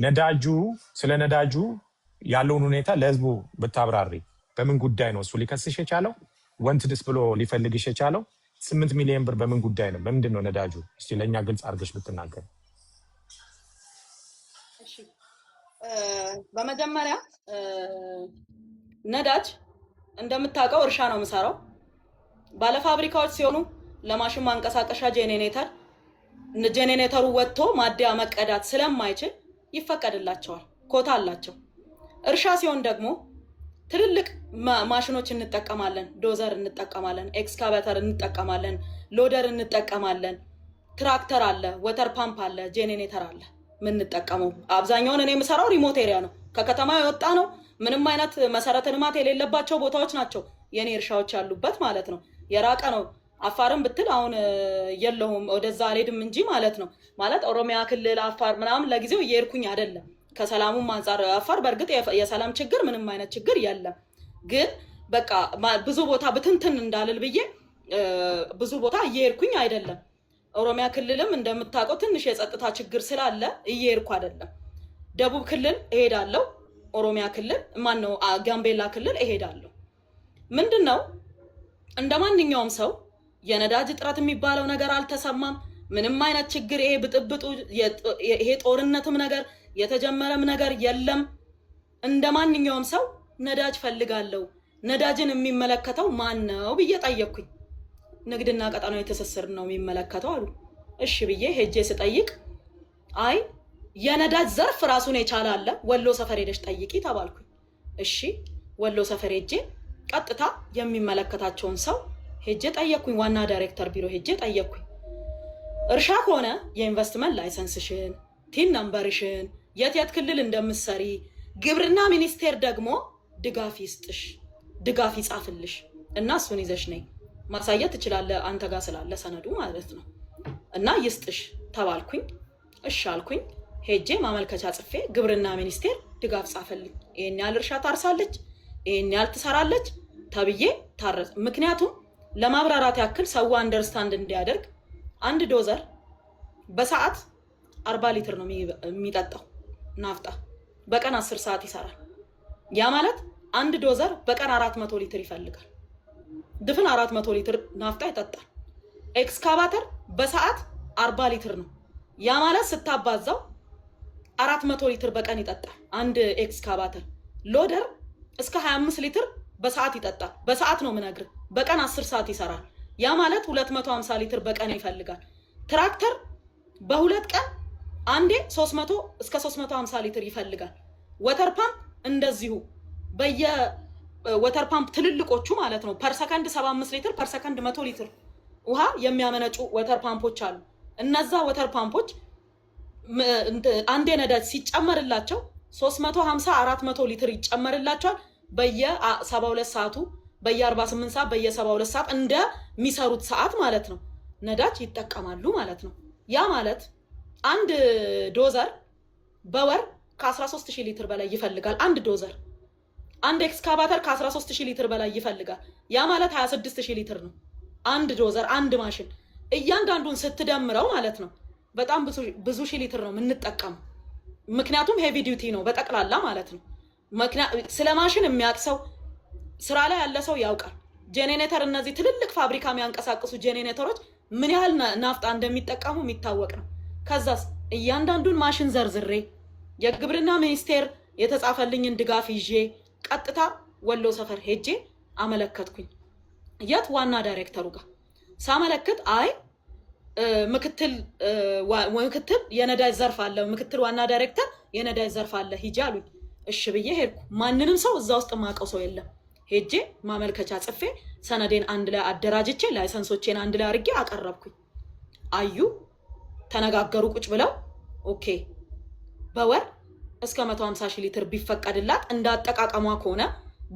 ነዳጁ ስለ ነዳጁ ያለውን ሁኔታ ለህዝቡ ብታብራሪ በምን ጉዳይ ነው እሱ ሊከስሽ የቻለው ወንትድስ ብሎ ሊፈልግሽ የቻለው 8 ሚሊዮን ብር በምን ጉዳይ ነው በምንድን ነው ነዳጁ እስቲ ለኛ ግልጽ አድርገሽ ብትናገር እሺ በመጀመሪያ ነዳጅ እንደምታውቀው እርሻ ነው የምሰራው ባለ ፋብሪካዎች ሲሆኑ ለማሽን ማንቀሳቀሻ ጄኔሬተሩ ወጥቶ ማደያ መቀዳት ስለማይችል ይፈቀድላቸዋል ኮታ አላቸው እርሻ ሲሆን ደግሞ ትልልቅ ማሽኖች እንጠቀማለን ዶዘር እንጠቀማለን ኤክስካቫተር እንጠቀማለን ሎደር እንጠቀማለን ትራክተር አለ ወተር ፓምፕ አለ ጄኔሬተር አለ ምን እንጠቀመው አብዛኛውን እኔ የምሰራው ሪሞት ኤሪያ ነው ከከተማ የወጣ ነው ምንም አይነት መሰረተ ልማት የሌለባቸው ቦታዎች ናቸው የኔ እርሻዎች ያሉበት ማለት ነው የራቀ ነው አፋርን ብትል አሁን የለውም ወደዛ አልሄድም እንጂ ማለት ነው ማለት ኦሮሚያ ክልል አፋር ምናምን ለጊዜው እየሄድኩኝ አይደለም ከሰላሙ አንፃር አፋር በርግጥ የሰላም ችግር ምንም አይነት ችግር የለም ግን በቃ ብዙ ቦታ ብትንትን እንዳልል ብዬ ብዙ ቦታ እየሄድኩኝ አይደለም ኦሮሚያ ክልልም እንደምታውቀው ትንሽ የጸጥታ ችግር ስላለ እየሄድኩ አይደለም ደቡብ ክልል እሄዳለሁ ኦሮሚያ ክልል ማነው ጋምቤላ ክልል እሄዳለሁ ምንድነው እንደማንኛውም ሰው የነዳጅ እጥረት የሚባለው ነገር አልተሰማም ምንም አይነት ችግር ይሄ ብጥብጡ ይሄ ጦርነትም ነገር የተጀመረም ነገር የለም እንደማንኛውም ሰው ነዳጅ ፈልጋለሁ ነዳጅን የሚመለከተው ማን ነው ብዬ ጠየቅኩኝ ንግድና ቀጣናዊ ትስስር ነው የሚመለከተው አሉ እሺ ብዬ ሄጄ ስጠይቅ አይ የነዳጅ ዘርፍ ራሱን የቻለ አለ ወሎ ሰፈር ሄደሽ ጠይቂ ተባልኩኝ እሺ ወሎ ሰፈር ሄጄ ቀጥታ የሚመለከታቸውን ሰው ሄጄ ጠየቅኩኝ ዋና ዳይሬክተር ቢሮ ሄጄ ጠየቅኩኝ እርሻ ከሆነ የኢንቨስትመንት ላይሰንስሽን ቲን ነምበርሽን የት ክልል እንደምትሰሪ ግብርና ሚኒስቴር ደግሞ ድጋፍ ይስጥሽ ድጋፍ ይጻፍልሽ እና እሱን ይዘሽ ነይ ማሳየት ትችላለህ አንተ ጋር ስላለ ሰነዱ ማለት ነው እና ይስጥሽ ተባልኩኝ እሺ አልኩኝ ሄጄ ማመልከቻ ጽፌ ግብርና ሚኒስቴር ድጋፍ ጻፈልኝ ይሄን ያህል እርሻ ታርሳለች ይሄን ያህል ትሰራለች ተብዬ ታረስ ምክንያቱም ለማብራራት ያክል ሰው አንደርስታንድ እንዲያደርግ አንድ ዶዘር በሰዓት 40 ሊትር ነው የሚጠጣው ናፍጣ በቀን 10 ሰዓት ይሰራል ያ ማለት አንድ ዶዘር በቀን 400 ሊትር ይፈልጋል ድፍን 400 ሊትር ናፍጣ ይጠጣል ኤክስካቫተር በሰዓት 40 ሊትር ነው ያ ማለት ስታባዛው 400 ሊትር በቀን ይጠጣል አንድ ኤክስካቫተር ሎደር እስከ 25 ሊትር በሰዓት ይጠጣል በሰዓት ነው ምነግር በቀን 10 ሰዓት ይሰራል ያ ማለት 250 ሊትር በቀን ይፈልጋል ትራክተር በሁለት ቀን አንዴ 300 እስከ 350 ሊትር ይፈልጋል ወተር ፓምፕ እንደዚሁ በየ ወተር ፓምፕ ትልልቆቹ ማለት ነው ፐር ሰከንድ 75 ሊትር ፐር ሰከንድ 100 ሊትር ውሃ የሚያመነጩ ወተር ፓምፖች አሉ እነዛ ወተር ፓምፖች አንዴ ነዳጅ ሲጨመርላቸው 350 400 ሊትር ይጨመርላቸዋል በየ 72 ሰዓቱ በየ 48 ሰዓት በየ 72 ሰዓት እንደሚሰሩት ሰዓት ማለት ነው ነዳጅ ይጠቀማሉ ማለት ነው ያ ማለት አንድ ዶዘር በወር ከ13000 ሊትር በላይ ይፈልጋል አንድ ዶዘር አንድ ኤክስካቫተር ከ13000 ሊትር በላይ ይፈልጋል ያ ማለት 26000 ሊትር ነው አንድ ዶዘር አንድ ማሽን እያንዳንዱን ስትደምረው ማለት ነው በጣም ብዙ ሺህ ሊትር ነው የምንጠቀመው ምክንያቱም ሄቪ ዲዩቲ ነው በጠቅላላ ማለት ነው ስለ ማሽን የሚያቅሰው ስራ ላይ ያለ ሰው ያውቃል ጄኔሬተር እነዚህ ትልልቅ ፋብሪካ የሚያንቀሳቅሱ ጄኔሬተሮች ምን ያህል ናፍጣ እንደሚጠቀሙ የሚታወቅ ነው ከዛስ እያንዳንዱን ማሽን ዘርዝሬ የግብርና ሚኒስቴር የተጻፈልኝን ድጋፍ ይዤ ቀጥታ ወሎ ሰፈር ሄጄ አመለከትኩኝ የት ዋና ዳይሬክተሩ ጋር ሳመለክት አይ ምክትል የነዳጅ ዘርፍ አለ ምክትል ዋና ዳይሬክተር የነዳጅ ዘርፍ አለ ሂጂ አሉኝ እሺ ብዬ ሄድኩ ማንንም ሰው እዛ ውስጥ ማቀው ሰው የለም ሄጄ ማመልከቻ ጽፌ ሰነዴን አንድ ላይ አደራጅቼ ላይሰንሶቼን አንድ ላይ አድርጌ አቀረብኩኝ አዩ ተነጋገሩ ቁጭ ብለው ኦኬ በወር እስከ 150 ሺህ ሊትር ቢፈቀድላት እንዳጠቃቀሟ ከሆነ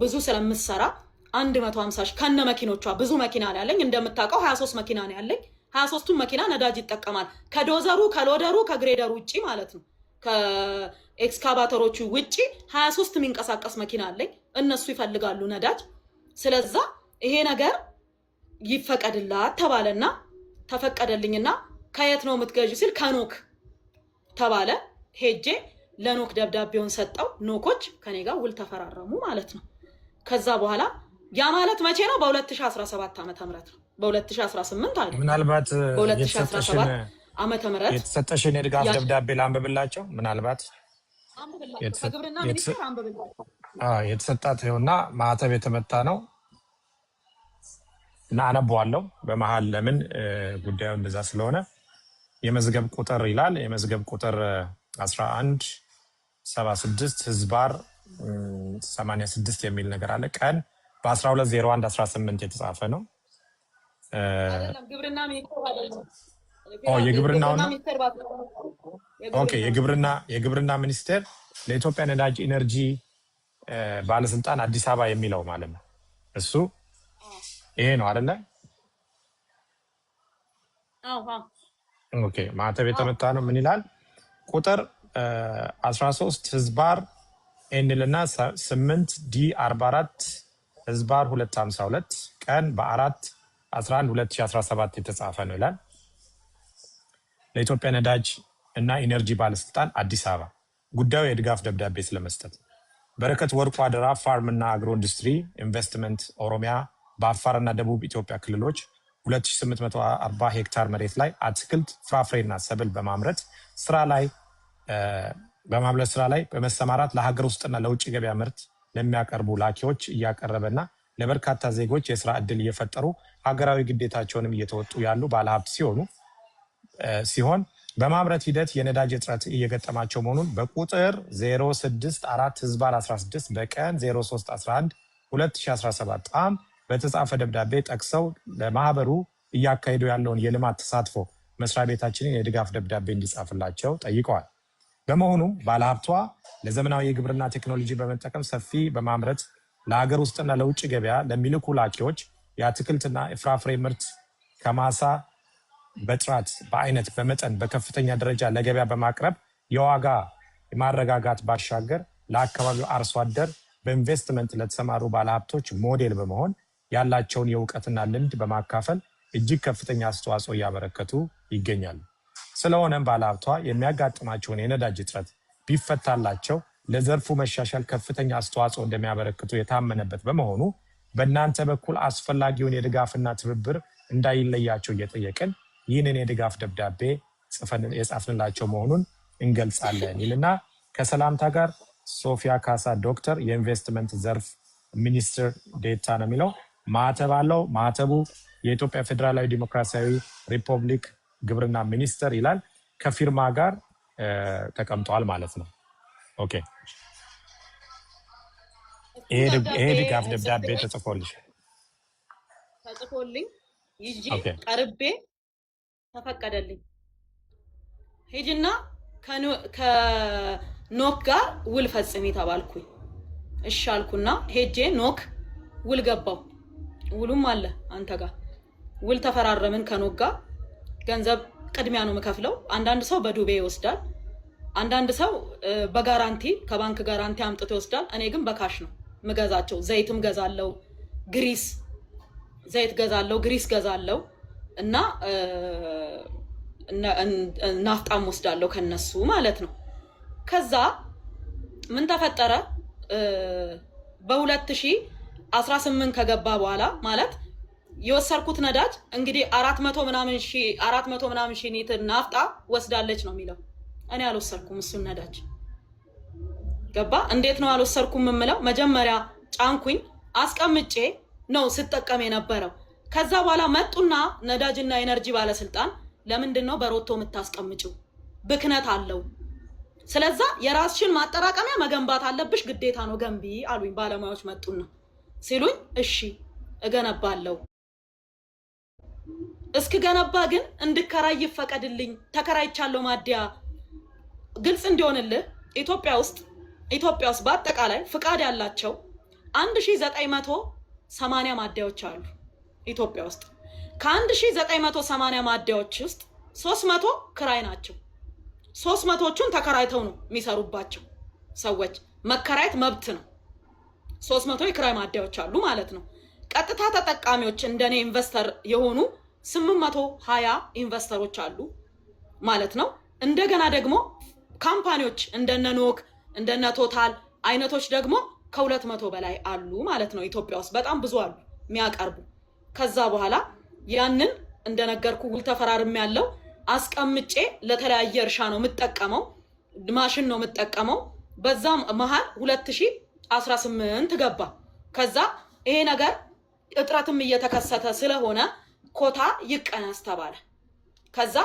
ብዙ ስለምትሰራ 150 ሺህ ከነ መኪኖቿ ብዙ መኪና ነው ያለኝ እንደምታውቀው 23 መኪና ነው ያለኝ 23ቱም መኪና ነዳጅ ይጠቀማል ከዶዘሩ ከሎደሩ ከግሬደሩ ውጪ ማለት ነው ከኤክስካቫተሮቹ ውጪ 23 የሚንቀሳቀስ መኪና አለኝ እነሱ ይፈልጋሉ ነዳጅ ስለዛ ይሄ ነገር ይፈቀድላት ተባለና ተፈቀደልኝና ከየት ነው የምትገዢው ሲል ከኖክ ተባለ ሄጄ ለኖክ ደብዳቤውን ሰጠው። ኖኮች ከኔ ጋር ውል ተፈራረሙ ማለት ነው። ከዛ በኋላ ያ ማለት መቼ ነው? በ2017 ዓመተ ምህረት ነው። በ2018 አይደል? ምናልባት በ2017 ዓመተ ምህረት የተሰጠሽን የድጋፍ ደብዳቤ ላንብብላቸው። ምናልባት ከግብርና ሚኒስቴር አንብብላቸው። የተሰጣት ይኸውና ማህተብ የተመታ ነው እና አነበዋለሁ በመሃል ለምን ጉዳዩ እንደዛ ስለሆነ። የመዝገብ ቁጥር ይላል። የመዝገብ ቁጥር 1176 ህዝባር 86 የሚል ነገር አለ። ቀን በ12/01/18 የተጻፈ ነው። ግብርና ሚኒስቴር አይደለም። የግብርናው ነው። ኦኬ የግብርና ሚኒስቴር ለኢትዮጵያ ነዳጅ ኢነርጂ ባለስልጣን አዲስ አበባ የሚለው ማለት ነው። እሱ ይሄ ነው አይደለ? ኦኬ ማህተብ የተመታ ነው። ምን ይላል? ቁጥር 13 ህዝባር ኤንልና 8 ዲ 44 ህዝባር 252 ቀን በ4/11/2017 የተጻፈ ነው ይላል። ለኢትዮጵያ ነዳጅ እና ኢነርጂ ባለስልጣን አዲስ አበባ ጉዳዩ የድጋፍ ደብዳቤ ስለመስጠት በረከት ወርቁ አደራ ፋርም እና አግሮ ኢንዱስትሪ ኢንቨስትመንት ኦሮሚያ በአፋርና ደቡብ ኢትዮጵያ ክልሎች 2840 ሄክታር መሬት ላይ አትክልት ፍራፍሬና ሰብል በማምረት ስራ ላይ በመሰማራት ለሀገር ውስጥና ለውጭ ገበያ ምርት ለሚያቀርቡ ላኪዎች እያቀረበና ለበርካታ ዜጎች የስራ ዕድል እየፈጠሩ ሀገራዊ ግዴታቸውንም እየተወጡ ያሉ ባለሀብት ሲሆን በማምረት ሂደት የነዳጅ እጥረት እየገጠማቸው መሆኑን በቁጥር 064/16 በቀን 03/11/2017 ዓ.ም በተጻፈ ደብዳቤ ጠቅሰው ለማህበሩ እያካሄዱ ያለውን የልማት ተሳትፎ መስሪያ ቤታችንን የድጋፍ ደብዳቤ እንዲጻፍላቸው ጠይቀዋል። በመሆኑም ባለሀብቷ ለዘመናዊ የግብርና ቴክኖሎጂ በመጠቀም ሰፊ በማምረት ለሀገር ውስጥና ለውጭ ገበያ ለሚልኩ ላኪዎች የአትክልትና የፍራፍሬ ምርት ከማሳ በጥራት በአይነት በመጠን በከፍተኛ ደረጃ ለገበያ በማቅረብ የዋጋ ማረጋጋት ባሻገር ለአካባቢው አርሶ አደር በኢንቨስትመንት ለተሰማሩ ባለሀብቶች ሞዴል በመሆን ያላቸውን የእውቀትና ልምድ በማካፈል እጅግ ከፍተኛ አስተዋጽኦ እያበረከቱ ይገኛሉ። ስለሆነም ባለሀብቷ የሚያጋጥማቸውን የነዳጅ እጥረት ቢፈታላቸው ለዘርፉ መሻሻል ከፍተኛ አስተዋጽኦ እንደሚያበረክቱ የታመነበት በመሆኑ በእናንተ በኩል አስፈላጊውን የድጋፍና ትብብር እንዳይለያቸው እየጠየቅን ይህንን የድጋፍ ደብዳቤ የጻፍንላቸው መሆኑን እንገልጻለን ይልና ከሰላምታ ጋር ሶፊያ ካሳ ዶክተር የኢንቨስትመንት ዘርፍ ሚኒስትር ዴታ ነው የሚለው። ማዕተብ አለው። ማዕተቡ የኢትዮጵያ ፌዴራላዊ ዲሞክራሲያዊ ሪፐብሊክ ግብርና ሚኒስቴር ይላል። ከፊርማ ጋር ተቀምጧል ማለት ነው። ኦኬ ይሄ ድጋፍ ደብዳቤ ተጽፎልኝ ይዤ ቀርቤ ተፈቀደልኝ። ሄጅና ከኖክ ጋር ውል ፈጽሚ ተባልኩኝ። እሺ አልኩና ሄጄ ኖክ ውል ገባው። ውሉም አለ አንተ ጋር ውል ተፈራረምን ከኖክ ጋር። ገንዘብ ቅድሚያ ነው የምከፍለው። አንዳንድ ሰው በዱቤ ይወስዳል፣ አንዳንድ ሰው በጋራንቲ ከባንክ ጋራንቲ አምጥቶ ይወስዳል። እኔ ግን በካሽ ነው ምገዛቸው። ዘይትም ገዛለው፣ ዘይት ገዛለው፣ ግሪስ ገዛለው እና ናፍጣም ወስዳለው ከነሱ ማለት ነው። ከዛ ምን ተፈጠረ? በ2018 ከገባ በኋላ ማለት የወሰርኩት ነዳጅ እንግዲህ 400 ምናምን ሺህ ሊትር ናፍጣ ወስዳለች ነው የሚለው። እኔ አልወሰርኩም እሱን ነዳጅ። ገባ? እንዴት ነው አልወሰርኩም የምለው? መጀመሪያ ጫንኩኝ አስቀምጬ ነው ስጠቀም የነበረው። ከዛ በኋላ መጡና ነዳጅና ኤነርጂ ባለስልጣን ለምንድን ነው በሮቶ የምታስቀምጪው? ብክነት አለው። ስለዛ የራስሽን ማጠራቀሚያ መገንባት አለብሽ፣ ግዴታ ነው ገንቢ አሉኝ። ባለሙያዎች መጡና ሲሉኝ እሺ እገነባለሁ። እስክገነባ ግን እንድከራይ ይፈቀድልኝ። ተከራይቻለሁ ማደያ። ግልጽ እንዲሆንልህ ኢትዮጵያ ውስጥ በአጠቃላይ ፍቃድ ያላቸው 1980 ማደያዎች አሉ ኢትዮጵያ ውስጥ። ከ1980 ማደያዎች ውስጥ 300 ክራይ ናቸው። 300ቹን ተከራይተው ነው የሚሰሩባቸው ሰዎች። መከራየት መብት ነው። 300 የክራይ ማደያዎች አሉ ማለት ነው። ቀጥታ ተጠቃሚዎች እንደኔ ኢንቨስተር የሆኑ 820 ኢንቨስተሮች አሉ ማለት ነው። እንደገና ደግሞ ካምፓኒዎች እንደነ ኖክ እንደነ ቶታል አይነቶች ደግሞ ከ200 በላይ አሉ ማለት ነው። ኢትዮጵያ ውስጥ በጣም ብዙ አሉ የሚያቀርቡ። ከዛ በኋላ ያንን እንደነገርኩ ውል ተፈራርም ያለው አስቀምጬ ለተለያየ እርሻ ነው የምጠቀመው፣ ማሽን ነው የምጠቀመው። በዛም መሃል 2018 ገባ። ከዛ ይሄ ነገር እጥረትም እየተከሰተ ስለሆነ ኮታ ይቀነስ ተባለ። ከዛ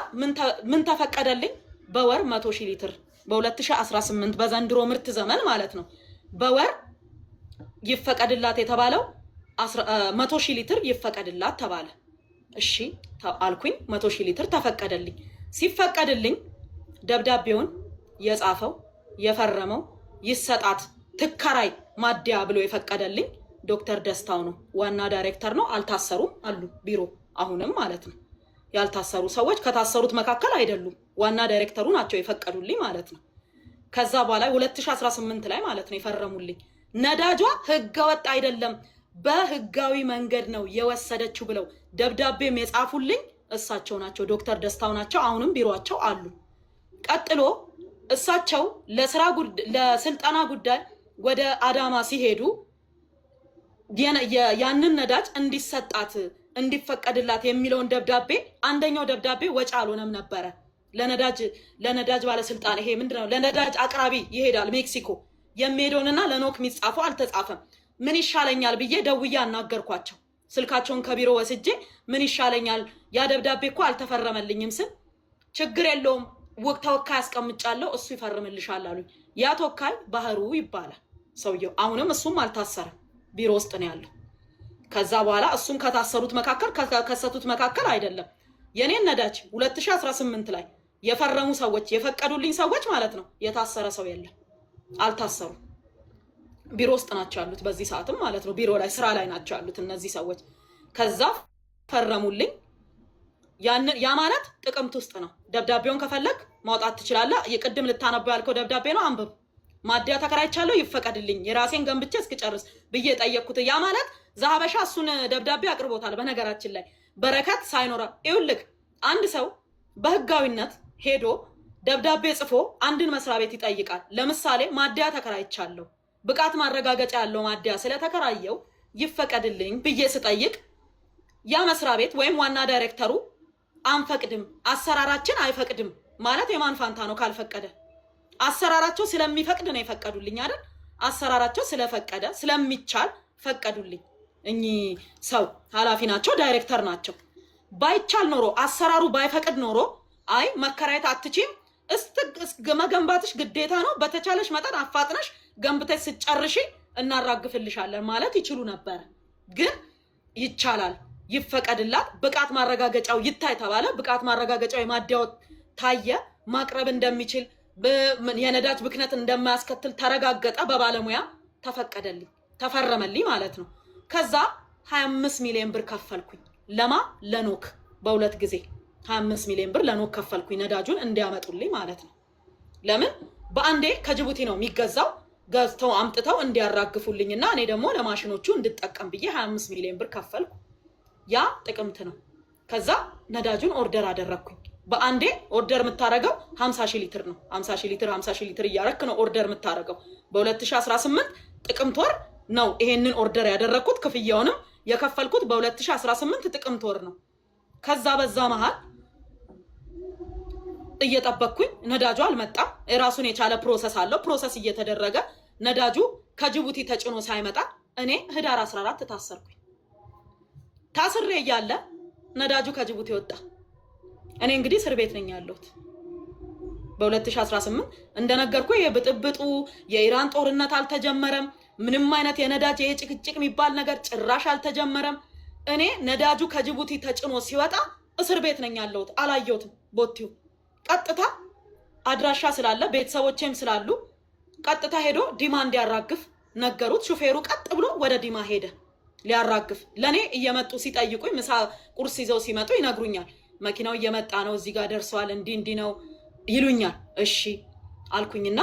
ምን ተፈቀደልኝ? በወር 100,000 ሊትር በ2018 በዘንድሮ ምርት ዘመን ማለት ነው በወር ይፈቀድላት የተባለው 100,000 ሊትር ይፈቀድላት ተባለ። እሺ አልኩኝ። 100,000 ሊትር ተፈቀደልኝ። ሲፈቀድልኝ ደብዳቤውን የጻፈው የፈረመው ይሰጣት ትከራይ ማዲያ ብሎ የፈቀደልኝ ዶክተር ደስታው ነው። ዋና ዳይሬክተር ነው። አልታሰሩም አሉ ቢሮ አሁንም ማለት ነው። ያልታሰሩ ሰዎች ከታሰሩት መካከል አይደሉም። ዋና ዳይሬክተሩ ናቸው የፈቀዱልኝ ማለት ነው። ከዛ በኋላ 2018 ላይ ማለት ነው የፈረሙልኝ። ነዳጇ ህገወጥ አይደለም በህጋዊ መንገድ ነው የወሰደችው ብለው ደብዳቤም የጻፉልኝ እሳቸው ናቸው፣ ዶክተር ደስታው ናቸው። አሁንም ቢሮአቸው አሉ። ቀጥሎ እሳቸው ለስልጠና ጉዳይ ወደ አዳማ ሲሄዱ ያንን ነዳጅ እንዲሰጣት እንዲፈቀድላት የሚለውን ደብዳቤ አንደኛው ደብዳቤ ወጪ አልሆነም ነበረ። ለነዳጅ ባለስልጣን ይሄ ምንድነው ለነዳጅ አቅራቢ ይሄዳል ሜክሲኮ የሚሄደውንና ለኖክ የሚጻፈው አልተጻፈም። ምን ይሻለኛል ብዬ ደውዬ አናገርኳቸው። ስልካቸውን ከቢሮ ወስጄ ምን ይሻለኛል ያ ደብዳቤ እኮ አልተፈረመልኝም ስል ችግር የለውም ተወካይ አስቀምጫለሁ እሱ ይፈርምልሻል አሉኝ። ያ ተወካይ ባህሩ ይባላል ሰውየው። አሁንም እሱም አልታሰረም ቢሮ ውስጥ ነው ያለው። ከዛ በኋላ እሱም ከታሰሩት መካከል ከሰቱት መካከል አይደለም። የኔን ነዳጅ 2018 ላይ የፈረሙ ሰዎች የፈቀዱልኝ ሰዎች ማለት ነው የታሰረ ሰው የለም፣ አልታሰሩ ቢሮ ውስጥ ናቸው ያሉት በዚህ ሰዓትም ማለት ነው። ቢሮ ላይ ስራ ላይ ናቸው ያሉት እነዚህ ሰዎች። ከዛ ፈረሙልኝ። ያ ማለት ጥቅምት ውስጥ ነው። ደብዳቤውን ከፈለግ ማውጣት ትችላለህ። የቅድም ልታነበው ያልከው ደብዳቤ ነው፣ አንብብ። ማዲያ ተከራይቻለሁ ይፈቀድልኝ የራሴን ገንብቼ እስክጨርስ ብዬ ጠየቅኩት። ያ ማለት ዛሀበሻ እሱን ደብዳቤ አቅርቦታል። በነገራችን ላይ በረከት ሳይኖራ ይውልክ አንድ ሰው በህጋዊነት ሄዶ ደብዳቤ ጽፎ አንድን መስሪያ ቤት ይጠይቃል። ለምሳሌ ማዲያ ተከራይቻለሁ ብቃት ማረጋገጫ ያለው ማዲያ ስለተከራየው ይፈቀድልኝ ብዬ ስጠይቅ ያ መስሪያ ቤት ወይም ዋና ዳይሬክተሩ አንፈቅድም፣ አሰራራችን አይፈቅድም ማለት የማን ፋንታ ነው? ካልፈቀደ አሰራራቸው ስለሚፈቅድ ነው የፈቀዱልኝ አይደል? አሰራራቸው ስለፈቀደ ስለሚቻል ፈቀዱልኝ። እኚህ ሰው ኃላፊ ናቸው፣ ዳይሬክተር ናቸው። ባይቻል ኖሮ አሰራሩ ባይፈቅድ ኖሮ አይ መከራየት አትችይም፣ መገንባትሽ ግዴታ ነው፣ በተቻለሽ መጠን አፋጥነሽ ገንብተሽ ስጨርሺ እናራግፍልሻለን ማለት ይችሉ ነበር። ግን ይቻላል፣ ይፈቀድላት፣ ብቃት ማረጋገጫው ይታይ ተባለ። ብቃት ማረጋገጫው የማዲያው ታየ፣ ማቅረብ እንደሚችል የነዳጅ ብክነት እንደማያስከትል ተረጋገጠ፣ በባለሙያ ተፈቀደልኝ፣ ተፈረመልኝ ማለት ነው። ከዛ 25 ሚሊዮን ብር ከፈልኩኝ። ለማ ለኖክ በሁለት ጊዜ 25 ሚሊዮን ብር ለኖክ ከፈልኩኝ፣ ነዳጁን እንዲያመጡልኝ ማለት ነው። ለምን በአንዴ ከጅቡቲ ነው የሚገዛው፣ ገዝተው አምጥተው እንዲያራግፉልኝና እኔ ደግሞ ለማሽኖቹ እንድጠቀም ብዬ 25 ሚሊዮን ብር ከፈልኩ። ያ ጥቅምት ነው። ከዛ ነዳጁን ኦርደር አደረግኩኝ። በአንዴ ኦርደር የምታረገው 50,000 ሊትር ነው። 50,000 ሊትር እያረክ ነው ኦርደር የምታረገው። በ2018 ጥቅምት ወር ነው ይሄንን ኦርደር ያደረግኩት። ክፍያውንም የከፈልኩት በ2018 ጥቅምት ወር ነው። ከዛ በዛ መሃል እየጠበቅኩኝ ነዳጁ አልመጣም። የራሱን የቻለ ፕሮሰስ አለው። ፕሮሰስ እየተደረገ ነዳጁ ከጅቡቲ ተጭኖ ሳይመጣ እኔ ህዳር 14 ታሰርኩኝ። ታስሬ እያለ ነዳጁ ከጅቡቲ ወጣ። እኔ እንግዲህ እስር ቤት ነኝ ያለሁት። በ2018 እንደነገርኩ የብጥብጡ የኢራን ጦርነት አልተጀመረም። ምንም አይነት የነዳጅ የጭቅጭቅ የሚባል ነገር ጭራሽ አልተጀመረም። እኔ ነዳጁ ከጅቡቲ ተጭኖ ሲወጣ እስር ቤት ነኝ ያለሁት። አላየሁትም። ቦቲው ቀጥታ አድራሻ ስላለ ቤተሰቦቼም ስላሉ ቀጥታ ሄዶ ዲማ እንዲያራግፍ ነገሩት። ሹፌሩ ቀጥ ብሎ ወደ ዲማ ሄደ ሊያራግፍ። ለኔ እየመጡ ሲጠይቁኝ ምሳ ቁርስ ይዘው ሲመጡ ይነግሩኛል። መኪናው እየመጣ ነው፣ እዚህ ጋር ደርሷል፣ እንዲህ ነው ይሉኛል። እሺ አልኩኝና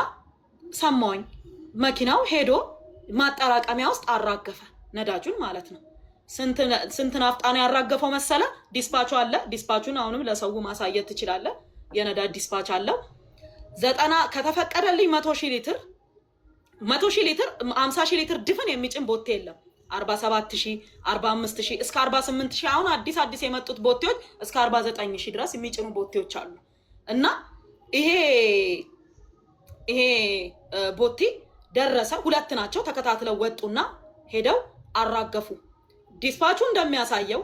ሰማሁኝ። መኪናው ሄዶ ማጠራቀሚያ ውስጥ አራገፈ ነዳጁን ማለት ነው። ስንት ናፍጣ ነው ያራገፈው መሰለ? ዲስፓቹ አለ። ዲስፓቹን አሁንም ለሰው ማሳየት ትችላለህ። የነዳጅ ዲስፓች አለው። 90 ከተፈቀደልኝ 100,000 ሊትር 50,000 ሊትር ድፍን የሚጭን ቦቴ የለም። 47,000 45,000 እስከ 48,000 አሁን አዲስ የመጡት ቦቴዎች እስከ 49,000 ድረስ የሚጭኑ ቦቴዎች አሉ። እና ይሄ ቦቴ ደረሰ። ሁለት ናቸው ተከታትለው ወጡና ሄደው አራገፉ። ዲስፓቹ እንደሚያሳየው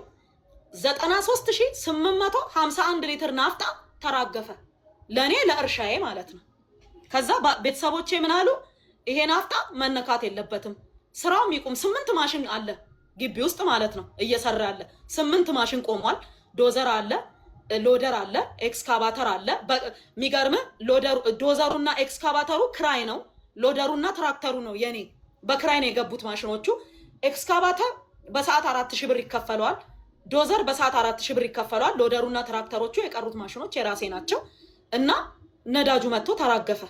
93,851 ሊትር ናፍጣ ተራገፈ። ለኔ ለእርሻዬ ማለት ነው። ከዛ ቤተሰቦቼ ምን አሉ? ይሄ ናፍጣ መነካት የለበትም፣ ስራው ይቁም። 8 ማሽን አለ ግቢ ውስጥ ማለት ነው እየሰራ ያለ 8 ማሽን ቆሟል። ዶዘር አለ፣ ሎደር አለ፣ ኤክስካቫተር አለ። የሚገርም ዶዘሩና ኤክስካቫተሩ ክራይ ነው። ሎደሩና ትራክተሩ ነው የኔ በክራይ ነው የገቡት ማሽኖቹ። ኤክስካቫተር በሰዓት 4,000 ብር ይከፈለዋል። ዶዘር በሰዓት 4,000 ብር ይከፈለዋል። ሎደሩና ትራክተሮቹ የቀሩት ማሽኖች የራሴ ናቸው። እና ነዳጁ መጥቶ ተራገፈ።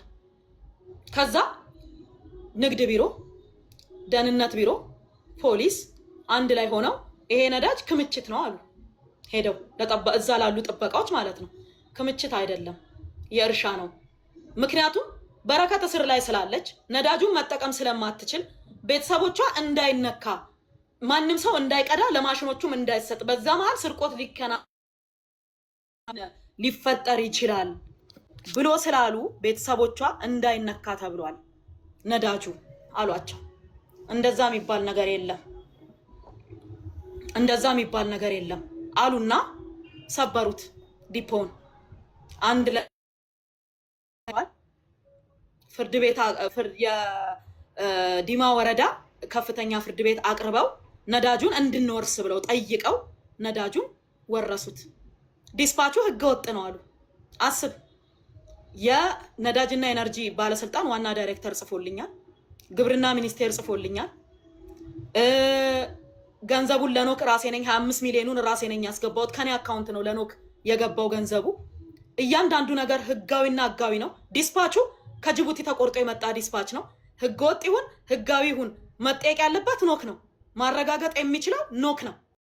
ከዛ ንግድ ቢሮ፣ ደህንነት ቢሮ፣ ፖሊስ አንድ ላይ ሆነው ይሄ ነዳጅ ክምችት ነው አሉ። ሄደው እዛ ላሉ ጥበቃዎች ማለት ነው። ክምችት አይደለም የእርሻ ነው። ምክንያቱም በረከት እስር ላይ ስላለች ነዳጁን መጠቀም ስለማትችል ቤተሰቦቿ እንዳይነካ፣ ማንም ሰው እንዳይቀዳ፣ ለማሽኖቹም እንዳይሰጥ፣ በዛ መሀል ስርቆት ሊፈጠር ይችላል ብሎ ስላሉ ቤተሰቦቿ እንዳይነካ ተብሏል ነዳጁ አሏቸው። እንደዛ የሚባል ነገር የለም፣ እንደዛ የሚባል ነገር የለም አሉና ሰበሩት ዲፖን። አንድ ላይ ፍርድ ቤት የዲማ ወረዳ ከፍተኛ ፍርድ ቤት አቅርበው ነዳጁን እንድንወርስ ብለው ጠይቀው ነዳጁን ወረሱት። ዲስፓቹ ህገወጥ ነው አሉ። አስብ፣ የነዳጅና ኤነርጂ ባለስልጣን ዋና ዳይሬክተር ጽፎልኛል፣ ግብርና ሚኒስቴር ጽፎልኛል። ገንዘቡን ለኖክ ራሴ ነኝ 25 ሚሊዮኑን ራሴ ነኝ ያስገባሁት፣ ከኔ አካውንት ነው ለኖክ የገባው ገንዘቡ። እያንዳንዱ ነገር ህጋዊና ህጋዊ ነው። ዲስፓቹ ከጅቡቲ ተቆርጦ የመጣ ዲስፓች ነው። ህገወጥ ይሁን ህጋዊ ይሁን መጠየቅ ያለበት ኖክ ነው። ማረጋገጥ የሚችለው ኖክ ነው።